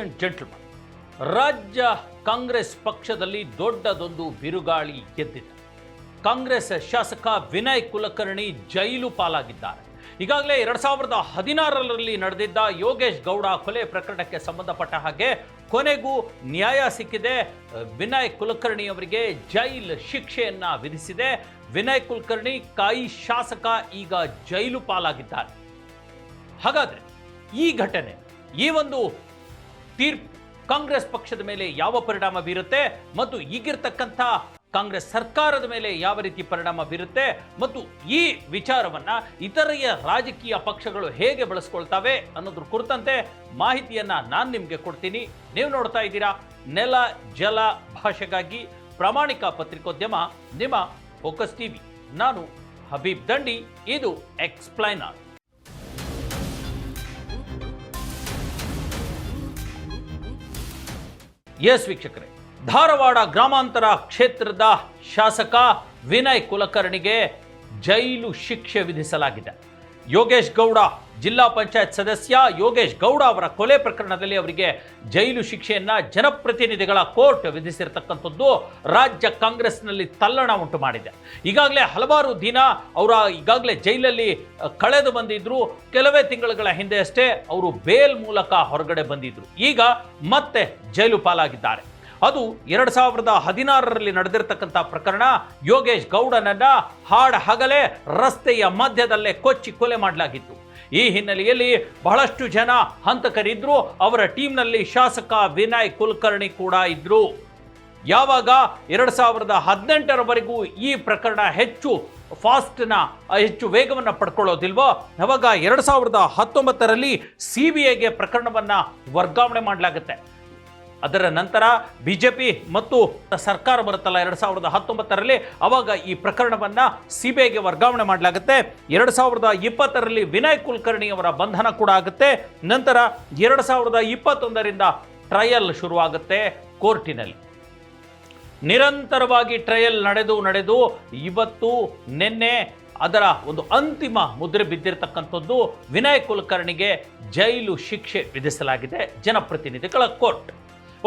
And gentleman, ರಾಜ್ಯ ಕಾಂಗ್ರೆಸ್ ಪಕ್ಷದಲ್ಲಿ ದೊಡ್ಡದೊಂದು ಬಿರುಗಾಳಿ ಎದ್ದಿದೆ. ಕಾಂಗ್ರೆಸ್ ಶಾಸಕ ವಿನಯ್ ಕುಲಕರ್ಣಿ ಜೈಲು ಪಾಲಾಗಿದ್ದಾರೆ. ಈಗಾಗಲೇ 2016ರಲ್ಲಿ ನಡೆದಿದ್ದ ಯೋಗೇಶ್ ಗೌಡ ಕೊಲೆ ಪ್ರಕರಣಕ್ಕೆ ಸಂಬಂಧಪಟ್ಟ ಹಾಗೆ ಕೊನೆಗೂ ನ್ಯಾಯ ಸಿಕ್ಕಿದೆ. ವಿನಯ್ ಕುಲಕರ್ಣಿ ಅವರಿಗೆ ಜೈಲು ಶಿಕ್ಷೆಯನ್ನ ವಿಧಿಸಿದೆ. ವಿನಯ್ ಕುಲಕರ್ಣಿ ಕಾಯಿ ಶಾಸಕ ಈಗ ಜೈಲು ಪಾಲಾಗಿದ್ದಾರೆ. ಹಾಗಾದ್ರೆ ಈ ಘಟನೆ, ಈ ಒಂದು ತೀರ್ಪು ಕಾಂಗ್ರೆಸ್ ಪಕ್ಷದ ಮೇಲೆ ಯಾವ ಪರಿಣಾಮ ಬೀರುತ್ತೆ ಮತ್ತು ಈಗಿರ್ತಕ್ಕಂಥ ಕಾಂಗ್ರೆಸ್ ಸರ್ಕಾರದ ಮೇಲೆ ಯಾವ ರೀತಿ ಪರಿಣಾಮ ಬೀರುತ್ತೆ ಮತ್ತು ಈ ವಿಚಾರವನ್ನ ಇತರೆಯ ರಾಜಕೀಯ ಪಕ್ಷಗಳು ಹೇಗೆ ಬಳಸ್ಕೊಳ್ತವೆ ಅನ್ನೋದ್ರ ಕುರಿತಂತೆ ಮಾಹಿತಿಯನ್ನ ನಾನು ನಿಮಗೆ ಕೊಡ್ತೀನಿ. ನೀವು ನೋಡ್ತಾ ಇದ್ದೀರಾ ನೆಲ ಜಲ ಭಾಷೆಗಾಗಿ ಪ್ರಾಮಾಣಿಕ ಪತ್ರಿಕೋದ್ಯಮ ನಿಮ್ಮ ಫೋಕಸ್ ಟಿವಿ. ನಾನು ಹಬೀಬ್ ದಂಡಿ, ಇದು ಎಕ್ಸ್ಪ್ಲೈನರ್. ಎಸ್ ವೀಕ್ಷಕರೇ, ಧಾರವಾಡ ಗ್ರಾಮಾಂತರ ಕ್ಷೇತ್ರದ ಶಾಸಕ ವಿನಯ್ ಕುಲಕರ್ಣಿಗೆ ಜೈಲು ಶಿಕ್ಷೆ ವಿಧಿಸಲಾಗಿದೆ. ಯೋಗೇಶ್ ಗೌಡ, ಜಿಲ್ಲಾ ಪಂಚಾಯತ್ ಸದಸ್ಯ ಯೋಗೇಶ್ ಗೌಡ ಅವರ ಕೊಲೆ ಪ್ರಕರಣದಲ್ಲಿ ಅವರಿಗೆ ಜೈಲು ಶಿಕ್ಷೆಯನ್ನ ಜನಪ್ರತಿನಿಧಿಗಳ ಕೋರ್ಟ್ ವಿಧಿಸಿರ್ತಕ್ಕಂಥದ್ದು ರಾಜ್ಯ ಕಾಂಗ್ರೆಸ್ನಲ್ಲಿ ತಲ್ಲಣ ಉಂಟು ಮಾಡಿದೆ. ಈಗಾಗಲೇ ಹಲವಾರು ದಿನ ಅವರ ಈಗಾಗಲೇ ಜೈಲಲ್ಲಿ ಕಳೆದು ಬಂದಿದ್ರು. ಕೆಲವೇ ತಿಂಗಳುಗಳ ಹಿಂದೆ ಅಷ್ಟೇ ಅವರು ಬೇಲ್ ಮೂಲಕ ಹೊರಗಡೆ ಬಂದಿದ್ರು. ಈಗ ಮತ್ತೆ ಜೈಲು ಪಾಲಾಗಿದ್ದಾರೆ. ಅದು 2016ರಲ್ಲಿ ನಡೆದಿರ್ತಕ್ಕಂಥ ಪ್ರಕರಣ. ಯೋಗೇಶ್ ಗೌಡನನ್ನ ಹಗಲೇ ರಸ್ತೆಯ ಮಧ್ಯದಲ್ಲೇ ಕೊಚ್ಚಿ ಕೊಲೆ ಮಾಡಲಾಗಿತ್ತು. ಈ ಹಿನ್ನೆಲೆಯಲ್ಲಿ ಬಹಳಷ್ಟು ಜನ ಹಂತಕರಿದ್ರು. ಅವರ ಟೀಮ್ನಲ್ಲಿ ಶಾಸಕ ವಿನಯ್ ಕುಲಕರ್ಣಿ ಕೂಡ ಇದ್ರು. ಯಾವಾಗ 2018ರವರೆಗೂ ಈ ಪ್ರಕರಣ ಹೆಚ್ಚು ವೇಗವನ್ನು ಪಡ್ಕೊಳ್ಳೋದಿಲ್ವೋ, ಅವಾಗ 2019ರಲ್ಲಿ CBIಗೆ ಪ್ರಕರಣವನ್ನ ವರ್ಗಾವಣೆ ಮಾಡಲಾಗುತ್ತೆ. ಅದರ ನಂತರ ಬಿಜೆಪಿ ಮತ್ತು ಸರ್ಕಾರ ಬರುತ್ತಲ್ಲ 2019ರಲ್ಲಿ, ಅವಾಗ ಈ ಪ್ರಕರಣವನ್ನ CBIಗೆ ವರ್ಗಾವಣೆ ಮಾಡಲಾಗುತ್ತೆ. 2020ರಲ್ಲಿ ವಿನಯ್ ಕುಲಕರ್ಣಿ ಅವರ ಬಂಧನ ಕೂಡ ಆಗುತ್ತೆ. ನಂತರ 2021ರಿಂದ ಟ್ರಯಲ್ ಶುರುವಾಗುತ್ತೆ ಕೋರ್ಟಿನಲ್ಲಿ. ನಿರಂತರವಾಗಿ ಟ್ರಯಲ್ ನಡೆದು ಇವತ್ತು ನಿನ್ನೆ ಅದರ ಒಂದು ಅಂತಿಮ ಮುದ್ರೆ ಬಿದ್ದಿರತಕ್ಕಂಥದ್ದು. ವಿನಯ್ ಕುಲಕರ್ಣಿಗೆ ಜೈಲು ಶಿಕ್ಷೆ ವಿಧಿಸಲಾಗಿದೆ ಜನಪ್ರತಿನಿಧಿಗಳ ಕೋರ್ಟ್.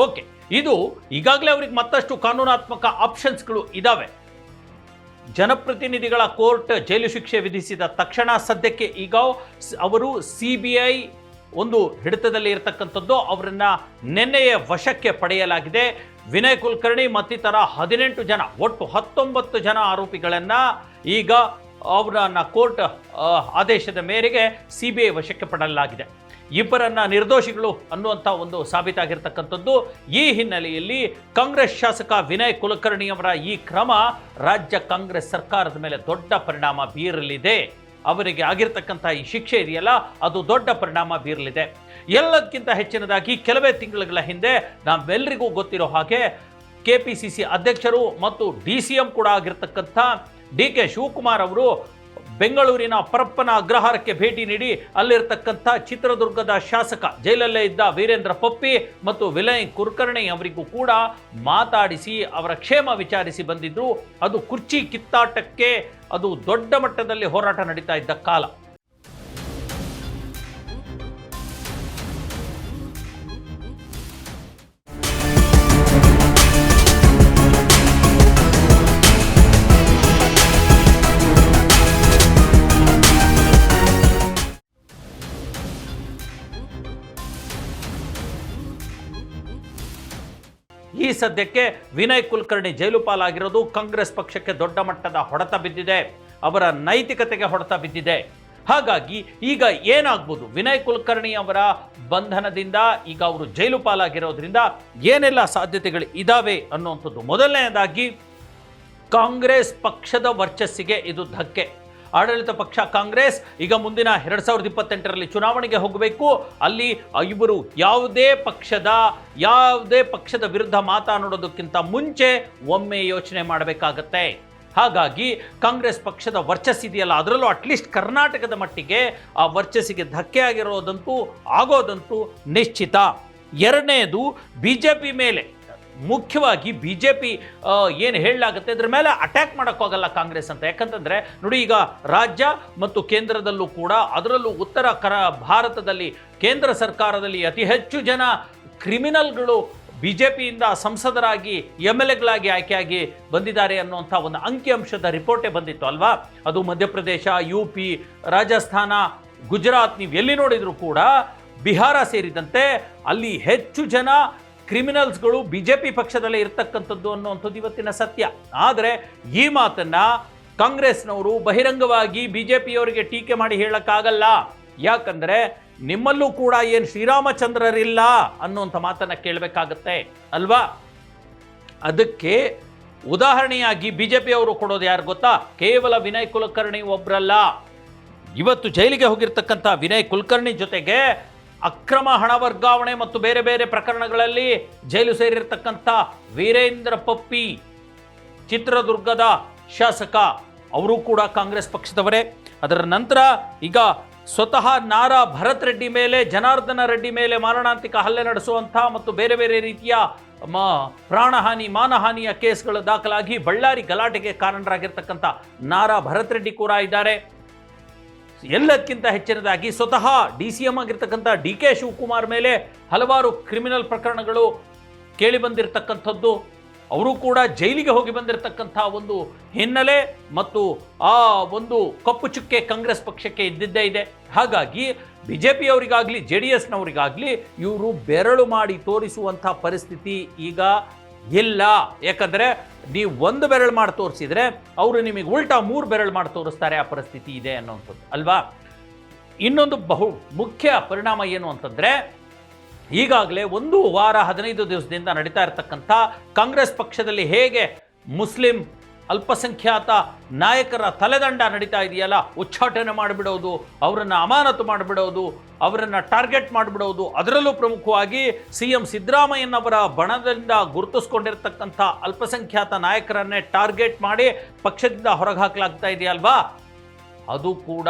ಓಕೆ, ಇದು ಈಗಾಗಲೇ ಅವರಿಗೆ ಮತ್ತಷ್ಟು ಕಾನೂನಾತ್ಮಕ ಆಪ್ಷನ್ಸ್ಗಳು ಇದಾವೆ. ಜನಪ್ರತಿನಿಧಿಗಳ ಕೋರ್ಟ್ ಜೈಲು ಶಿಕ್ಷೆ ವಿಧಿಸಿದ ತಕ್ಷಣ ಸದ್ಯಕ್ಕೆ ಈಗ ಅವರು CBI ಒಂದು ಹಿಡಿತದಲ್ಲಿ ಇರತಕ್ಕಂಥದ್ದು. ಅವರನ್ನ ನಿನ್ನೆಯೇ ವಶಕ್ಕೆ ಪಡೆಯಲಾಗಿದೆ. ವಿನಯ್ ಕುಲಕರ್ಣಿ ಮತ್ತಿತರ 18 ಜನ, ಒಟ್ಟು 19 ಜನ ಆರೋಪಿಗಳನ್ನ ಈಗ ಅವರನ್ನ ಕೋರ್ಟ್ ಆದೇಶದ ಮೇರೆಗೆ CBI ವಶಕ್ಕೆ ಪಡೆಯಲಾಗಿದೆ. ಇಬ್ಬರನ್ನ ನಿರ್ದೋಷಿಗಳು ಅನ್ನುವಂಥ ಒಂದು ಸಾಬೀತಾಗಿರ್ತಕ್ಕಂಥದ್ದು. ಈ ಹಿನ್ನೆಲೆಯಲ್ಲಿ ಕಾಂಗ್ರೆಸ್ ಶಾಸಕ ವಿನಯ್ ಕುಲಕರ್ಣಿ ಅವರ ಈ ಕ್ರಮ ರಾಜ್ಯ ಕಾಂಗ್ರೆಸ್ ಸರ್ಕಾರದ ಮೇಲೆ ದೊಡ್ಡ ಪರಿಣಾಮ ಬೀರಲಿದೆ. ಅವರಿಗೆ ಆಗಿರ್ತಕ್ಕಂಥ ಈ ಶಿಕ್ಷೆ ಇದೆಯಲ್ಲ, ಅದು ದೊಡ್ಡ ಪರಿಣಾಮ ಬೀರಲಿದೆ. ಎಲ್ಲದಕ್ಕಿಂತ ಹೆಚ್ಚಿನದಾಗಿ ಕೆಲವೇ ತಿಂಗಳ ಹಿಂದೆ ನಾವೆಲ್ಲರಿಗೂ ಗೊತ್ತಿರೋ ಹಾಗೆ KPCC ಅಧ್ಯಕ್ಷರು ಮತ್ತು DCM ಕೂಡ ಆಗಿರ್ತಕ್ಕಂಥ DK ಶಿವಕುಮಾರ್ ಅವರು ಬೆಂಗಳೂರಿನ ಪರಪ್ಪನ ಅಗ್ರಹಾರಕ್ಕೆ ಭೇಟಿ ನೀಡಿ ಅಲ್ಲಿರ್ತಕ್ಕಂಥ ಚಿತ್ರದುರ್ಗದ ಶಾಸಕ ಜೈಲಲ್ಲೇ ಇದ್ದ ವೀರೇಂದ್ರ ಪಪ್ಪಿ ಮತ್ತು ವಿನಯ್ ಕುಲಕರ್ಣಿ ಅವರಿಗೂ ಕೂಡ ಮಾತಾಡಿಸಿ ಅವರ ಕ್ಷೇಮ ವಿಚಾರಿಸಿ ಬಂದಿದ್ರು. ಅದು ಕುರ್ಚಿ ಕಿತ್ತಾಟಕ್ಕೆ ಅದು ದೊಡ್ಡ ಮಟ್ಟದಲ್ಲಿ ಹೋರಾಟ ನಡೀತಾ ಇದ್ದ ಕಾಲ. ಈ ಸದ್ಯಕ್ಕೆ ವಿನಯ್ ಕುಲಕರ್ಣಿ ಜೈಲು ಪಾಲಾಗಿರೋದು ಕಾಂಗ್ರೆಸ್ ಪಕ್ಷಕ್ಕೆ ದೊಡ್ಡ ಮಟ್ಟದ ಹೊಡೆತ ಬಿದ್ದಿದೆ. ಅವರ ನೈತಿಕತೆಗೆ ಹೊಡೆತ ಬಿದ್ದಿದೆ. ಹಾಗಾಗಿ ಈಗ ಏನಾಗ್ಬೋದು, ವಿನಯ್ ಕುಲಕರ್ಣಿ ಅವರ ಬಂಧನದಿಂದ ಈಗ ಅವರು ಜೈಲು ಪಾಲಾಗಿರೋದ್ರಿಂದ ಏನೆಲ್ಲ ಸಾಧ್ಯತೆಗಳು ಇದಾವೆ ಅನ್ನುವಂಥದ್ದು. ಮೊದಲನೆಯದಾಗಿ ಕಾಂಗ್ರೆಸ್ ಪಕ್ಷದ ವರ್ಚಸ್ಸಿಗೆ ಇದು ಧಕ್ಕೆ. ಆಡಳಿತ ಪಕ್ಷ ಕಾಂಗ್ರೆಸ್ ಈಗ ಮುಂದಿನ 2028ರಲ್ಲಿ ಚುನಾವಣೆಗೆ ಹೋಗಬೇಕು. ಅಲ್ಲಿ ಇವರು ಯಾವುದೇ ಪಕ್ಷದ ವಿರುದ್ಧ ಮಾತನಾಡೋದಕ್ಕಿಂತ ಮುಂಚೆ ಒಮ್ಮೆ ಯೋಚನೆ ಮಾಡಬೇಕಾಗತ್ತೆ. ಹಾಗಾಗಿ ಕಾಂಗ್ರೆಸ್ ಪಕ್ಷದ ವರ್ಚಸ್ಸಿದೆಯಲ್ಲ, ಅದರಲ್ಲೂ ಅಟ್ಲೀಸ್ಟ್ ಕರ್ನಾಟಕದ ಮಟ್ಟಿಗೆ ಆ ವರ್ಚಸ್ಸಿಗೆ ಧಕ್ಕೆ ಆಗೋದಂತೂ ನಿಶ್ಚಿತ. ಎರಡನೇದು ಬಿಜೆಪಿ ಮೇಲೆ, ಮುಖ್ಯವಾಗಿ ಬಿಜೆಪಿ ಏನು ಹೇಳಲಾಗುತ್ತೆ ಅದರ ಮೇಲೆ ಅಟ್ಯಾಕ್ ಮಾಡೋಕ್ಕಾಗಲ್ಲ ಕಾಂಗ್ರೆಸ್ ಅಂತ. ಯಾಕಂತಂದರೆ ನೋಡಿ, ಈಗ ರಾಜ್ಯ ಮತ್ತು ಕೇಂದ್ರದಲ್ಲೂ ಕೂಡ, ಅದರಲ್ಲೂ ಉತ್ತರ ಭಾರತದಲ್ಲಿ ಕೇಂದ್ರ ಸರ್ಕಾರದಲ್ಲಿ ಅತಿ ಹೆಚ್ಚು ಜನ ಕ್ರಿಮಿನಲ್ಗಳು ಬಿಜೆಪಿಯಿಂದ ಸಂಸದರಾಗಿ MLAಗಳಾಗಿ ಆಯ್ಕೆಯಾಗಿ ಬಂದಿದ್ದಾರೆ ಅನ್ನುವಂಥ ಒಂದು ಅಂಕಿಅಂಶದ ರಿಪೋರ್ಟೇ ಬಂದಿತ್ತು ಅಲ್ವಾ. ಅದು ಮಧ್ಯಪ್ರದೇಶ, UP, ರಾಜಸ್ಥಾನ, ಗುಜರಾತ್, ನೀವು ಎಲ್ಲಿ ನೋಡಿದ್ರು ಕೂಡ, ಬಿಹಾರ ಸೇರಿದಂತೆ ಅಲ್ಲಿ ಹೆಚ್ಚು ಜನ ಕ್ರಿಮಿನಲ್ಸ್ಗಳು ಬಿಜೆಪಿ ಪಕ್ಷದಲ್ಲೇ ಇರ್ತಕ್ಕಂಥದ್ದು ಅನ್ನುವಂಥದ್ದು ಇವತ್ತಿನ ಸತ್ಯ. ಆದರೆ ಈ ಮಾತನ್ನ ಕಾಂಗ್ರೆಸ್ನವರು ಬಹಿರಂಗವಾಗಿ ಬಿಜೆಪಿಯವರಿಗೆ ಟೀಕೆ ಮಾಡಿ ಹೇಳಕ್ಕಾಗಲ್ಲ. ಯಾಕಂದ್ರೆ ನಿಮ್ಮಲ್ಲೂ ಕೂಡ ಏನು ಶ್ರೀರಾಮಚಂದ್ರರಿಲ್ಲ ಅನ್ನುವಂಥ ಮಾತನ್ನ ಕೇಳಬೇಕಾಗತ್ತೆ ಅಲ್ವಾ. ಅದಕ್ಕೆ ಉದಾಹರಣೆಯಾಗಿ ಬಿಜೆಪಿಯವರು ಕೊಡೋದು ಯಾರು ಗೊತ್ತಾ? ಕೇವಲ ವಿನಯ್ ಕುಲಕರ್ಣಿ ಒಬ್ರಲ್ಲ. ಇವತ್ತು ಜೈಲಿಗೆ ಹೋಗಿರ್ತಕ್ಕಂಥ ವಿನಯ್ ಕುಲಕರ್ಣಿ ಜೊತೆಗೆ ಅಕ್ರಮ ಹಣ ವರ್ಗಾವಣೆ ಮತ್ತು ಬೇರೆ ಬೇರೆ ಪ್ರಕರಣಗಳಲ್ಲಿ ಜೈಲು ಸೇರಿರ್ತಕ್ಕಂಥ ವೀರೇಂದ್ರ ಪಪ್ಪಿ, ಚಿತ್ರದುರ್ಗದ ಶಾಸಕ, ಅವರು ಕೂಡ ಕಾಂಗ್ರೆಸ್ ಪಕ್ಷದವರೇ. ಅದರ ನಂತರ ಈಗ ಸ್ವತಃ ನಾರಾ ಭರತ್ ರೆಡ್ಡಿ ಮೇಲೆ, ಜನಾರ್ದನ ರೆಡ್ಡಿ ಮೇಲೆ ಮಾರಣಾಂತಿಕ ಹಲ್ಲೆ ನಡೆಸುವಂಥ ಮತ್ತು ಬೇರೆ ಬೇರೆ ರೀತಿಯ ಪ್ರಾಣಹಾನಿ, ಮಾನಹಾನಿಯ ಕೇಸ್ಗಳು ದಾಖಲಾಗಿ ಬಳ್ಳಾರಿ ಗಲಾಟೆಗೆ ಕಾರಣರಾಗಿರ್ತಕ್ಕಂಥ ನಾರಾ ಭರತ್ ರೆಡ್ಡಿ ಕೂಡ ಇದ್ದಾರೆ. ಎಲ್ಲಕ್ಕಿಂತ ಹೆಚ್ಚಿನದಾಗಿ ಸ್ವತಃ DCM ಆಗಿರ್ತಕ್ಕಂಥ DK ಶಿವಕುಮಾರ್ ಮೇಲೆ ಹಲವಾರು ಕ್ರಿಮಿನಲ್ ಪ್ರಕರಣಗಳು ಕೇಳಿ ಬಂದಿರತಕ್ಕಂಥದ್ದು, ಅವರು ಕೂಡ ಜೈಲಿಗೆ ಹೋಗಿ ಬಂದಿರತಕ್ಕಂಥ ಒಂದು ಹಿನ್ನೆಲೆ ಮತ್ತು ಆ ಒಂದು ಕಪ್ಪು ಚುಕ್ಕೆ ಕಾಂಗ್ರೆಸ್ ಪಕ್ಷಕ್ಕೆ ಇದ್ದಿದ್ದೇ ಇದೆ. ಹಾಗಾಗಿ ಬಿಜೆಪಿಯವರಿಗಾಗಲಿ JDSನವರಿಗಾಗಲಿ ಇವರು ಬೆರಳು ಮಾಡಿ ತೋರಿಸುವಂಥ ಪರಿಸ್ಥಿತಿ ಈಗ ಇಲ್ಲ. ಯಾಕಂದರೆ ನೀವು ಒಂದು ಬೆರಳು ಮಾಡಿ ತೋರಿಸಿದ್ರೆ ಅವರು ನಿಮಗೆ ಉಲ್ಟಾ 3 ಬೆರಳು ಮಾಡಿ ತೋರಿಸ್ತಾರೆ. ಆ ಪರಿಸ್ಥಿತಿ ಇದೆ ಅನ್ನೋಂಥದ್ದು ಅಲ್ವಾ. ಇನ್ನೊಂದು ಬಹು ಮುಖ್ಯ ಪರಿಣಾಮ ಏನು ಅಂತಂದರೆ, ಈಗಾಗಲೇ 1 ವಾರ 15 ದಿವಸದಿಂದ ನಡೀತಾ ಇರತಕ್ಕಂಥ ಕಾಂಗ್ರೆಸ್ ಪಕ್ಷದಲ್ಲಿ ಹೇಗೆ ಮುಸ್ಲಿಂ ಅಲ್ಪಸಂಖ್ಯಾತ ನಾಯಕರ ತಲೆದಂಡ ನಡೀತಾ ಇದೆಯಲ್ಲ, ಉಚ್ಚಾಟನೆ ಮಾಡಿಬಿಡೋದು, ಅವರನ್ನು ಅಮಾನತು ಮಾಡಿಬಿಡೋದು, ಅವರನ್ನು ಟಾರ್ಗೆಟ್ ಮಾಡಿಬಿಡೋದು, ಅದರಲ್ಲೂ ಪ್ರಮುಖವಾಗಿ CM ಸಿದ್ದರಾಮಯ್ಯನವರ ಬಣದಿಂದ ಗುರುತಿಸ್ಕೊಂಡಿರ್ತಕ್ಕಂಥ ಅಲ್ಪಸಂಖ್ಯಾತ ನಾಯಕರನ್ನೇ ಟಾರ್ಗೆಟ್ ಮಾಡಿ ಪಕ್ಷದಿಂದ ಹೊರಗೆ ಹಾಕಲಾಗ್ತಾ ಇದೆಯಲ್ವಾ, ಅದು ಕೂಡ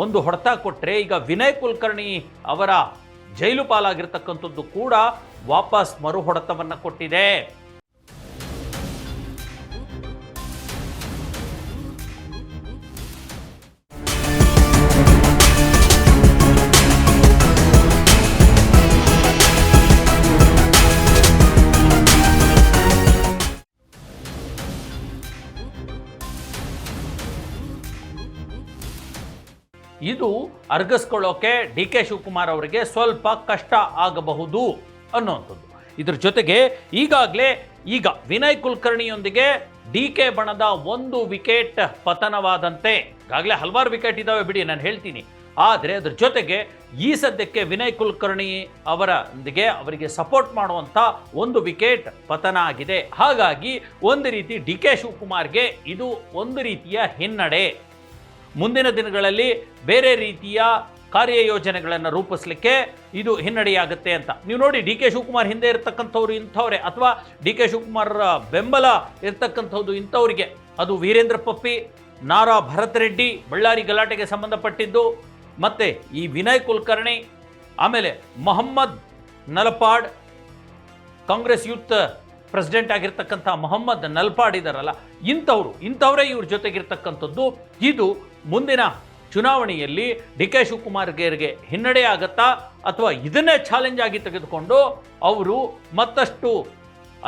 ಒಂದು ಹೊಡೆತ ಕೊಟ್ಟರೆ ಈಗ ವಿನಯ್ ಕುಲಕರ್ಣಿ ಅವರ ಜೈಲು ಪಾಲಾಗಿರ್ತಕ್ಕಂಥದ್ದು ಕೂಡ ವಾಪಸ್ ಮರು ಹೊಡೆತವನ್ನು ಕೊಟ್ಟಿದೆ. ಇದು ಅರ್ಗಿಸ್ಕೊಳ್ಳೋಕೆ DK ಶಿವಕುಮಾರ್ ಅವರಿಗೆ ಸ್ವಲ್ಪ ಕಷ್ಟ ಆಗಬಹುದು ಅನ್ನುವಂಥದ್ದು. ಇದ್ರ ಜೊತೆಗೆ ಈಗಾಗಲೇ ಈಗ ವಿನಯ್ ಕುಲಕರ್ಣಿಯೊಂದಿಗೆ DK ಬಣದ 1 ವಿಕೆಟ್ ಪತನವಾದಂತೆ, ಈಗಾಗಲೇ ಹಲವಾರು ವಿಕೆಟ್ ಇದ್ದಾವೆ ಬಿಡಿ, ನಾನು ಹೇಳ್ತೀನಿ. ಆದರೆ ಅದ್ರ ಜೊತೆಗೆ ಈ ಸದ್ಯಕ್ಕೆ ವಿನಯ್ ಕುಲಕರ್ಣಿ ಅವರೊಂದಿಗೆ ಅವರಿಗೆ ಸಪೋರ್ಟ್ ಮಾಡುವಂಥ 1 ವಿಕೆಟ್ ಪತನ ಆಗಿದೆ. ಹಾಗಾಗಿ ಒಂದು ರೀತಿ DK ಶಿವಕುಮಾರ್ಗೆ ಇದು ಒಂದು ರೀತಿಯ ಹಿನ್ನಡೆ. ಮುಂದಿನ ದಿನಗಳಲ್ಲಿ ಬೇರೆ ರೀತಿಯ ಕಾರ್ಯಯೋಜನೆಗಳನ್ನು ರೂಪಿಸಲಿಕ್ಕೆ ಇದು ಹಿನ್ನಡೆಯಾಗುತ್ತೆ ಅಂತ ನೀವು ನೋಡಿ. DK ಶಿವಕುಮಾರ್ ಹಿಂದೆ ಇರ್ತಕ್ಕಂಥವ್ರು ಇಂಥವ್ರೆ, ಅಥವಾ DK ಶಿವಕುಮಾರ್ ಬೆಂಬಲ ಇರ್ತಕ್ಕಂಥದ್ದು ಇಂಥವ್ರಿಗೆ, ಅದು ವೀರೇಂದ್ರ ಪಪ್ಪಿ, ನಾರಾ ಭರತ್ ರೆಡ್ಡಿ ಬಳ್ಳಾರಿ ಗಲಾಟೆಗೆ ಸಂಬಂಧಪಟ್ಟಿದ್ದು, ಮತ್ತು ಈ ವಿನಯ್ ಕುಲಕರ್ಣಿ, ಆಮೇಲೆ ಮೊಹಮ್ಮದ್ ನಲಪಾಡ್, ಕಾಂಗ್ರೆಸ್ ಯೂತ್ ಪ್ರೆಸಿಡೆಂಟ್ ಆಗಿರ್ತಕ್ಕಂಥ ಮೊಹಮ್ಮದ್ ನಲ್ಪಾಡ್ ಇದ್ದಾರಲ್ಲ, ಇಂಥವರೇ ಇವ್ರ ಜೊತೆಗಿರ್ತಕ್ಕಂಥದ್ದು. ಇದು ಮುಂದಿನ ಚುನಾವಣೆಯಲ್ಲಿ DK ಶಿವಕುಮಾರ್ಗೆ ಹಿನ್ನಡೆ ಆಗತ್ತಾ, ಅಥವಾ ಇದನ್ನೇ ಚಾಲೆಂಜ್ ಆಗಿ ತೆಗೆದುಕೊಂಡು ಅವರು ಮತ್ತಷ್ಟು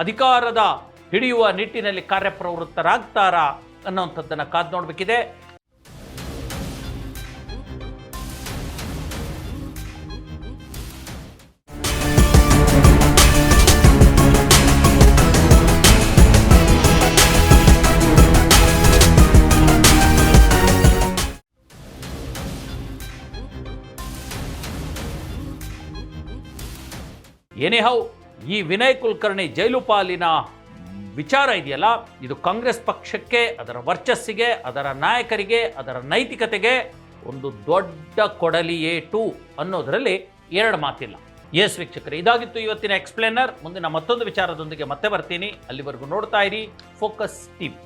ಅಧಿಕಾರದ ಹಿಡಿಯುವ ನಿಟ್ಟಿನಲ್ಲಿ ಕಾರ್ಯಪ್ರವೃತ್ತರಾಗ್ತಾರಾ ಅನ್ನೋಂಥದ್ದನ್ನು ಕಾದು ನೋಡಬೇಕಿದೆ. ಎನಿಹೌ, ಈ ವಿನಯ್ ಕುಲಕರ್ಣಿ ಜೈಲು ಪಾಲಿನ ವಿಚಾರ ಇದೆಯಲ್ಲ, ಇದು ಕಾಂಗ್ರೆಸ್ ಪಕ್ಷಕ್ಕೆ, ಅದರ ವರ್ಚಸ್ಸಿಗೆ, ಅದರ ನಾಯಕರಿಗೆ, ಅದರ ನೈತಿಕತೆಗೆ ಒಂದು ದೊಡ್ಡ ಕೊಡಲಿ ಏಟು ಅನ್ನೋದರಲ್ಲಿ 2 ಮಾತಿಲ್ಲ. ಎಸ್ ವೀಕ್ಷಕರೇ, ಇದಾಗಿತ್ತು ಇವತ್ತಿನ ಎಕ್ಸ್ಪ್ಲೇನರ್. ಮುಂದಿನ ಮತ್ತೊಂದು ವಿಚಾರದೊಂದಿಗೆ ಮತ್ತೆ ಬರ್ತೀನಿ. ಅಲ್ಲಿವರೆಗೂ ನೋಡ್ತಾ ಇರಿ ಫೋಕಸ್ ಟಿವಿ.